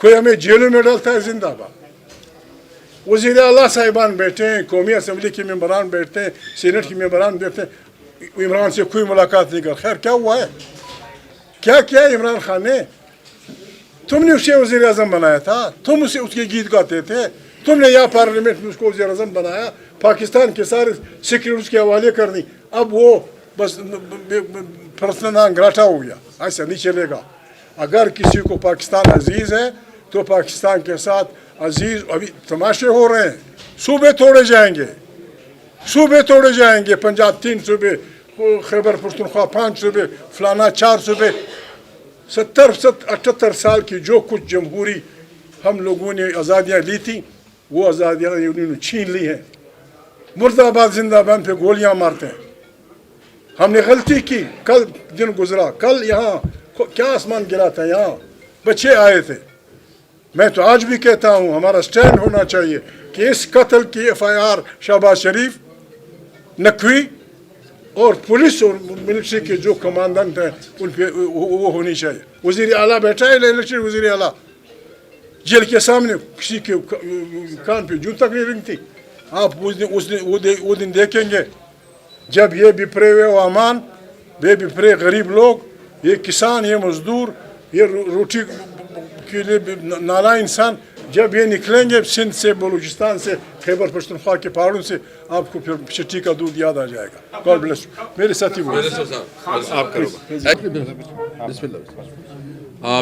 کوئی ہمیں جیلوں میں ڈالتا ہے زندہ باد. وزیر اعلیٰ صاحبان بیٹھے ہیں, قومی اسمبلی کے ممبران بیٹھتے ہیں, سینٹ کے ممبران بیٹھتے ہیں, عمران سے کوئی ملاقات نہیں کر. خیر کیا ہوا ہے, کیا کیا ہے عمران خان نے؟ تم نے اسے وزیر اعظم بنایا تھا, تم اسے اس کے گیت گاتے تھے, تم نے یہاں پارلیمنٹ میں اس کو وزیر اعظم بنایا, پاکستان کے سارے سیکرٹ اس کے حوالے کر دی. اب وہ بس پرسنل نان گراٹا ہو گیا. ایسا نہیں چلے گا. اگر کسی کو پاکستان عزیز ہے تو پاکستان کے ساتھ عزیز. ابھی تماشے ہو رہے ہیں, صوبے توڑے جائیں گے, صوبے توڑے جائیں گے. پنجاب 3 صوبے, خیبر پختونخوا 5 صوبے, فلانا 4 صوبے. 70-78 سال کی جو کچھ جمہوری ہم لوگوں نے آزادیاں لی تھیں وہ آزادیاں انہوں نے چھین لی ہیں. مرد آباد زندہ آباد پہ گولیاں مارتے ہیں. ہم نے غلطی کی. کل دن گزرا, کل یہاں کیا آسمان گرا تھا, یہاں بچے آئے تھے. میں تو آج بھی کہتا ہوں ہمارا سٹینڈ ہونا چاہیے کہ اس قتل کی FIR شہباز شریف, نقوی اور پولیس اور ملٹری کے جو کمانڈنٹ ہیں ان پہ وہ ہونی چاہیے. وزیر اعلیٰ بیٹھا ہے, الیکشن وزیر اعلیٰ جیل کے سامنے, کسی کے کان پہ جوں تک نہیں رنگتی. آپ وہ دن دیکھیں گے جب یہ بپرے ہوئے عوامان, یہ بپرے غریب لوگ, یہ کسان, یہ مزدور, یہ روٹی کے لیے نالا انسان, جب یہ نکلیں گے سندھ سے, بلوچستان سے, خیبر پختونخوا کے پہاڑوں سے, آپ کو پھر چٹی کا دودھ یاد آ جائے گا. God bless you. میرے ساتھی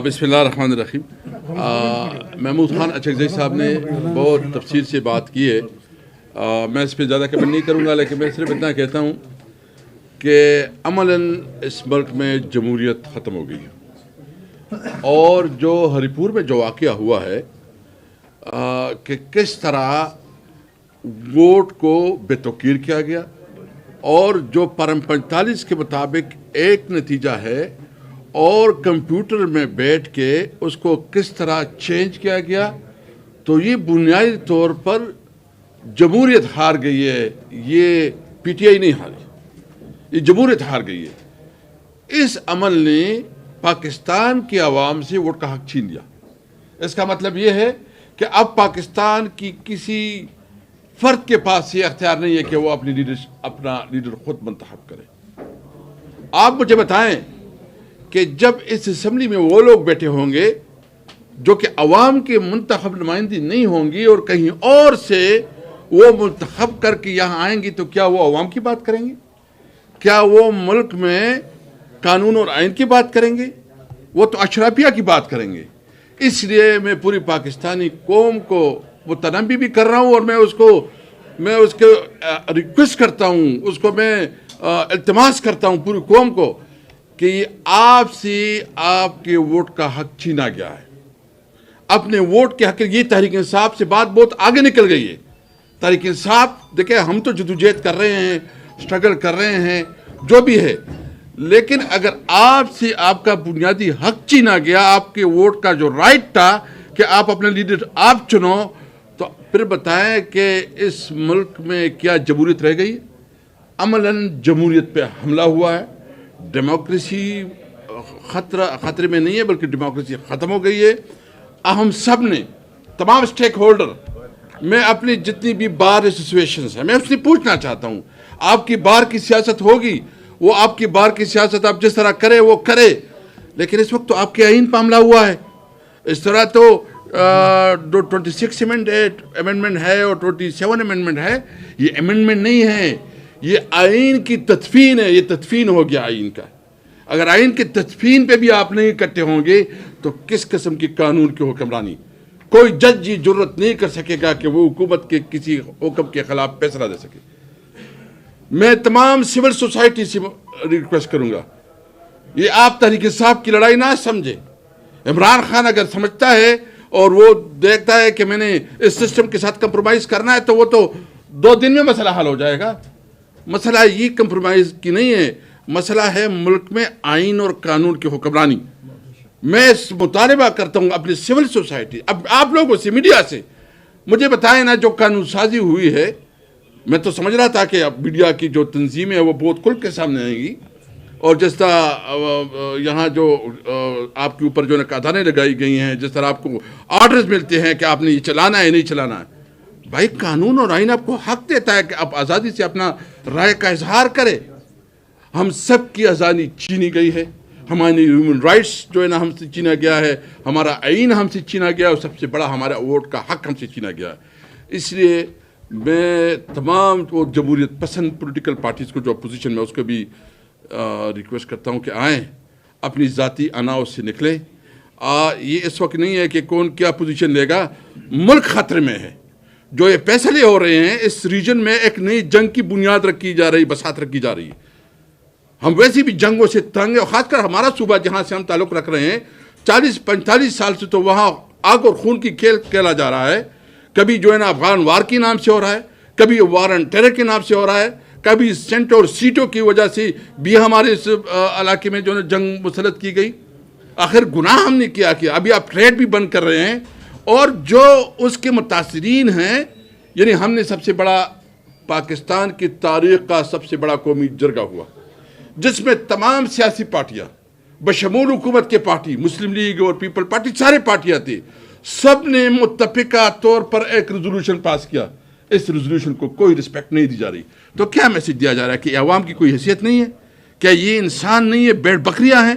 بسم اللہ الرحمن الرحیم. محمود خان اچکزئی صاحب نے بہت تفصیل سے بات کی ہے. میں اس پہ زیادہ کمنٹ نہیں کروں گا, لیکن میں صرف اتنا کہتا ہوں کہ عملاً اس ملک میں جمہوریت ختم ہو گئی ہے. اور جو ہری پور میں جو واقعہ ہوا ہے کہ کس طرح ووٹ کو بے توقیر کیا گیا, اور جو پرم 45 کے مطابق ایک نتیجہ ہے اور کمپیوٹر میں بیٹھ کے اس کو کس طرح چینج کیا گیا, تو یہ بنیادی طور پر جمہوریت ہار گئی ہے. یہ PTI نہیں ہاری, یہ جمہوریت ہار گئی ہے. اس عمل نے پاکستان کی عوام سے ووٹ کا حق چھین لیا. اس کا مطلب یہ ہے کہ اب پاکستان کی کسی فرد کے پاس یہ اختیار نہیں ہے کہ وہ اپنا لیڈر خود منتخب کرے. آپ مجھے بتائیں کہ جب اس اسمبلی میں وہ لوگ بیٹھے ہوں گے جو کہ عوام کے منتخب نمائندگی نہیں ہوں گی اور کہیں اور سے وہ منتخب کر کے یہاں آئیں گی, تو کیا وہ عوام کی بات کریں گے؟ کیا وہ ملک میں قانون اور آئین کی بات کریں گے؟ وہ تو اشرافیہ کی بات کریں گے. اس لیے میں پوری پاکستانی قوم کو متنبی بھی کر رہا ہوں, اور میں اس کو ریکویسٹ کرتا ہوں, اس کو میں التماس کرتا ہوں پوری قوم کو کہ آپ سے آپ کے ووٹ کا حق چھینا گیا ہے. اپنے ووٹ کے حق, یہ تحریک انصاف سے بات بہت آگے نکل گئی ہے. تحریک انصاف دیکھیں, ہم تو جدوجہد کر رہے ہیں, اسٹرگل کر رہے ہیں, جو بھی ہے, لیکن اگر آپ سے آپ کا بنیادی حق چھینا گیا, آپ کے ووٹ کا جو رائٹ تھا کہ آپ اپنے لیڈر آپ چنو, تو پھر بتائیں کہ اس ملک میں کیا جمہوریت رہ گئی؟ عملاً جمہوریت پہ حملہ ہوا ہے. ڈیموکریسی خطرے میں نہیں ہے, بلکہ ڈیموکریسی ختم ہو گئی ہے. ہم سب نے, تمام اسٹیک ہولڈر, میں اپنی جتنی بھی بار ایسوسیشنز ہیں, میں اس سے پوچھنا چاہتا ہوں, آپ کی بار کی سیاست ہوگی, وہ آپ کی بار کی سیاست آپ جس طرح کرے وہ کرے, لیکن اس وقت تو آپ کے آئین پہ حملہ ہوا ہے. اس طرح تو 26 امینڈمنٹ ہے اور 27 امینڈمنٹ ہے, یہ امینڈمنٹ نہیں ہے, یہ آئین کی تدفین ہے. یہ تدفین ہو گیا آئین کا. اگر آئین کی تدفین پہ بھی آپ نہیں اکٹھے ہوں گے تو کس قسم کی قانون کی حکمرانی؟ کوئی جج یہ جرت نہیں کر سکے گا کہ وہ حکومت کے کسی حکم کے خلاف فیصلہ دے سکے. میں تمام سول سوسائٹی سے ریکویسٹ کروں گا, یہ آپ تحریک انصاف کی لڑائی نہ سمجھے. عمران خان اگر سمجھتا ہے اور وہ دیکھتا ہے کہ میں نے اس سسٹم کے ساتھ کمپرومائز کرنا ہے, تو وہ تو 2 دن میں مسئلہ حل ہو جائے گا. مسئلہ یہ کمپرومائز کی نہیں ہے, مسئلہ ہے ملک میں آئین اور قانون کی حکمرانی. میں مطالبہ کرتا ہوں اپنی سول سوسائٹی, اب آپ لوگوں سے, میڈیا سے, مجھے بتائیں نا جو قانون سازی ہوئی ہے. میں تو سمجھ رہا تھا کہ اب میڈیا کی جو تنظیمیں ہیں وہ بہت کھل کے سامنے آئیں گی اور جس طرح یہاں جو آپ کے اوپر جو قدانے لگائی گئی ہیں، جس طرح آپ کو آرڈرز ملتے ہیں کہ آپ نے یہ چلانا ہے نہیں چلانا ہے، بھائی قانون اور آئین آپ کو حق دیتا ہے کہ آپ آزادی سے اپنا رائے کا اظہار کریں۔ ہم سب کی آزادی چھینی گئی ہے، ہماری ہیومن رائٹس جو ہے نا ہم سے چھینا گیا ہے، ہمارا آئین ہم سے چھینا گیا ہے، اور سب سے بڑا ہمارا ووٹ کا حق ہم سے چھینا گیا ہے۔ اس لیے میں تمام وہ جمہوریت پسند پولیٹیکل پارٹیز کو جو اپوزیشن میں اس کو بھی ریکویسٹ کرتا ہوں کہ آئیں، اپنی ذاتی اناؤ سے نکلیں۔ یہ اس وقت نہیں ہے کہ کون کیا پوزیشن لے گا، ملک خطرے میں ہے۔ جو یہ فیصلے ہو رہے ہیں اس ریجن میں ایک نئی جنگ کی بنیاد رکھی جا رہی، بساط رکھی جا رہی ہے۔ ہم ویسے بھی جنگوں سے تنگ ہیں، اور خاص کر ہمارا صوبہ جہاں سے ہم تعلق رکھ رہے ہیں 40-45 سال سے تو وہاں آگ اور خون کی کھیل کھیلا جا رہا ہے۔ کبھی جو ہے نا افغان وار کے نام سے ہو رہا ہے، کبھی وار اینڈ ٹیرر کے نام سے ہو رہا ہے، کبھی سینٹ اور سیٹوں کی وجہ سے بھی ہمارے اس علاقے میں جو ہے جنگ مسلط کی گئی۔ آخر گناہ ہم نے کیا ابھی آپ ٹریڈ بھی بند کر رہے ہیں، اور جو اس کے متاثرین ہیں، یعنی ہم نے سب سے بڑا پاکستان کی تاریخ کا سب سے بڑا قومی جرگہ ہوا، جس میں تمام سیاسی پارٹیاں بشمول حکومت کے پارٹی، مسلم لیگ اور پیپل پارٹی، سارے پارٹیاں تھیں، سب نے متفقہ طور پر ایک ریزولوشن پاس کیا۔ اس ریزولوشن کو کوئی رسپیکٹ نہیں دی جا رہی۔ تو کیا میسج دیا جا رہا ہے کہ عوام کی کوئی حیثیت نہیں ہے؟ کیا یہ انسان نہیں ہے، بیڑ بکریاں ہیں؟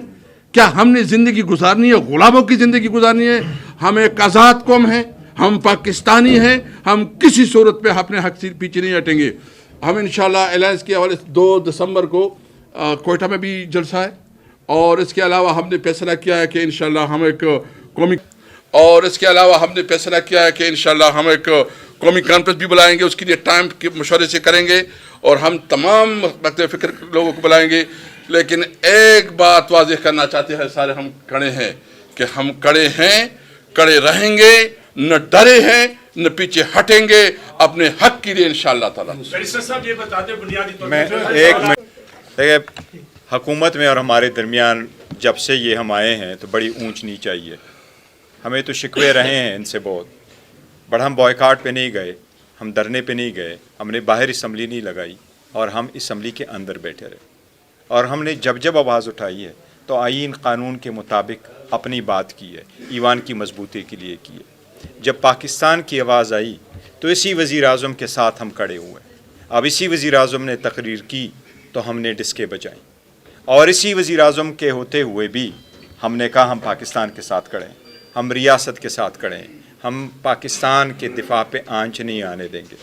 کیا ہم نے زندگی گزارنی ہے غلاموں کی زندگی گزارنی ہے؟ ہم ایک آزاد قوم ہیں، ہم پاکستانی ہیں، ہم کسی صورت پہ اپنے حق سے پیچھے نہیں ہٹیں گے۔ ہم انشاءاللہ الائنس کے حوالے سے 2 دسمبر کو کوئٹہ میں بھی جلسہ ہے، اور اس کے علاوہ ہم نے فیصلہ کیا ہے کہ انشاءاللہ ہم ایک قومی کانفرنس بھی بلائیں گے، اس کے لیے ٹائم کے مشورے سے کریں گے، اور ہم تمام مختلف فکر لوگوں کو بلائیں گے۔ لیکن ایک بات واضح کرنا چاہتے ہیں، سارے ہم کھڑے ہیں کہ ہم کھڑے ہیں، کھڑے رہیں گے، نہ ڈرے ہیں نہ پیچھے ہٹیں گے اپنے حق کے لیے انشاءاللہ تعالیٰ۔ بیرسٹر صاحب یہ بتاتے بنیادی طور میں ایک دیکھیں، حکومت میں اور ہمارے درمیان جب سے یہ ہم آئے ہیں تو بڑی اونچ نیچ آئی ہے۔ ہمیں تو شکوے رہے ہیں ان سے بہت، بٹ ہم بوائیکاٹ پہ نہیں گئے، ہم دھرنے پہ نہیں گئے، ہم نے باہر اسمبلی نہیں لگائی، اور ہم اسمبلی کے اندر بیٹھے رہے، اور ہم نے جب آواز اٹھائی ہے تو آئین قانون کے مطابق اپنی بات کی ہے، ایوان کی مضبوطی کے لیے کی ہے۔ جب پاکستان کی آواز آئی تو اسی وزیر اعظم کے ساتھ ہم کھڑے ہوئے، اب اسی وزیر اعظم نے تقریر کی تو ہم نے ڈسکیں بجائیں، اور اسی وزیر اعظم کے ہوتے ہوئے بھی ہم نے کہا ہم پاکستان کے ساتھ کھڑے ہیں، ہم ریاست کے ساتھ کھڑے ہیں، ہم پاکستان کے دفاع پہ آنچ نہیں آنے دیں گے۔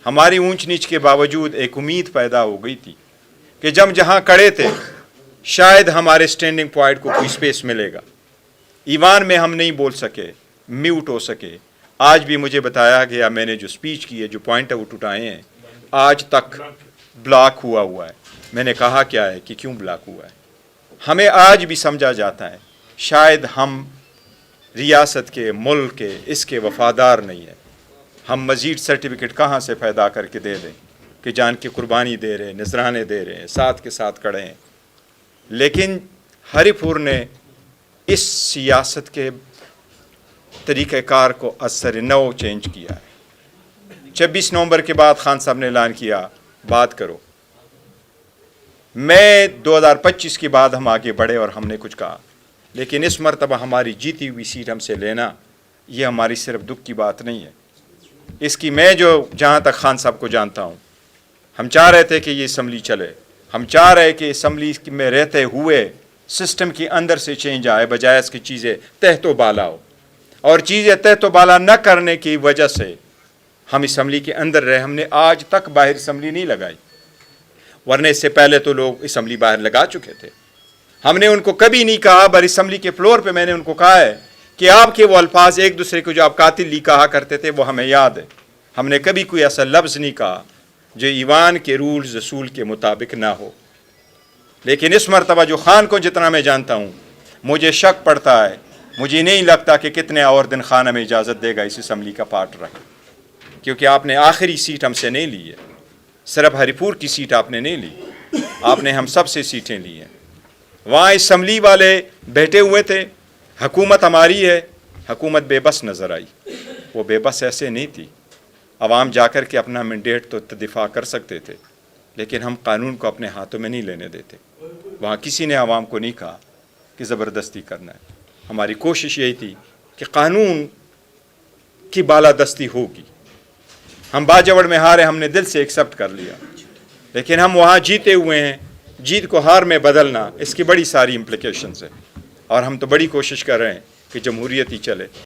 ہماری اونچ نیچ کے باوجود ایک امید پیدا ہو گئی تھی کہ جہاں کھڑے تھے شاید ہمارے سٹینڈنگ پوائنٹ کو کوئی سپیس ملے گا۔ ایوان میں ہم نہیں بول سکے، میوٹ ہو سکے۔ آج بھی مجھے بتایا گیا، میں نے جو سپیچ کی ہے، جو پوائنٹ آؤٹ اٹھائے ہیں، آج تک بلاک ہوا ہے۔ میں نے کہا کیا ہے کہ کیوں بلاک ہوا ہے؟ ہمیں آج بھی سمجھا جاتا ہے شاید ہم ریاست کے، ملک کے، اس کے وفادار نہیں ہیں۔ ہم مزید سرٹیفکیٹ کہاں سے پیدا کر کے دے دیں کہ جان کی قربانی دے رہے ہیں، نذرانے دے رہے ہیں، ساتھ کے ساتھ کھڑے ہیں۔ لیکن ہری پور نے اس سیاست کے طریقہ کار کو اثر نو چینج کیا ہے۔ 26 نومبر کے بعد خان صاحب نے اعلان کیا بات کرو۔ میں 2025 کے بعد ہم آگے بڑھے اور ہم نے کچھ کہا، لیکن اس مرتبہ ہماری جیتی ہوئی سیٹ ہم سے لینا یہ ہماری صرف دکھ کی بات نہیں ہے، اس کی میں جہاں تک خان صاحب کو جانتا ہوں، ہم چاہ رہے تھے کہ یہ اسمبلی چلے، ہم چاہ رہے کہ اسمبلی میں رہتے ہوئے سسٹم کے اندر سے چینج آئے، بجائے اس کی چیزیں تحت و بالا ہو، اور چیزیں تحت و بالا نہ کرنے کی وجہ سے ہم اسمبلی کے اندر رہے۔ ہم نے آج تک باہر اسمبلی نہیں لگائی، ورنہ اس سے پہلے تو لوگ اسمبلی باہر لگا چکے تھے۔ ہم نے ان کو کبھی نہیں کہا، بر اسمبلی کے فلور پہ میں نے ان کو کہا ہے کہ آپ کے وہ الفاظ ایک دوسرے کو جو آپ قاتل لی کہا کرتے تھے وہ ہمیں یاد ہے، ہم نے کبھی کوئی ایسا لفظ نہیں کہا جو ایوان کے رولز اصول کے مطابق نہ ہو۔ لیکن اس مرتبہ جو خان کو جتنا میں جانتا ہوں، مجھے شک پڑتا ہے، مجھے نہیں لگتا کہ کتنے اور دن خان ہمیں اجازت دے گا اس اسمبلی کا پارٹ رکھ، کیونکہ آپ نے آخری سیٹ ہم سے نہیں لی ہے، صرف ہری پور کی سیٹ آپ نے نہیں لی، آپ نے ہم سب سے سیٹیں لی ہیں۔ وہاں اسمبلی والے بیٹھے ہوئے تھے، حکومت ہماری ہے، حکومت بے بس نظر آئی۔ وہ بے بس ایسے نہیں تھی، عوام جا کر کے اپنا مینڈیٹ تو دفاع کر سکتے تھے، لیکن ہم قانون کو اپنے ہاتھوں میں نہیں لینے دیتے۔ وہاں کسی نے عوام کو نہیں کہا کہ زبردستی کرنا ہے. ہماری کوشش یہی تھی کہ قانون کی بالادستی ہوگی. ہم باجوڑ میں ہارے, ہم نے دل سے ایکسیپٹ کر لیا, لیکن ہم وہاں جیتے ہوئے ہیں. جیت کو ہار میں بدلنا, اس کی بڑی ساری امپلیکیشنز ہیں, اور ہم تو بڑی کوشش کر رہے ہیں کہ جمہوریت ہی چلے.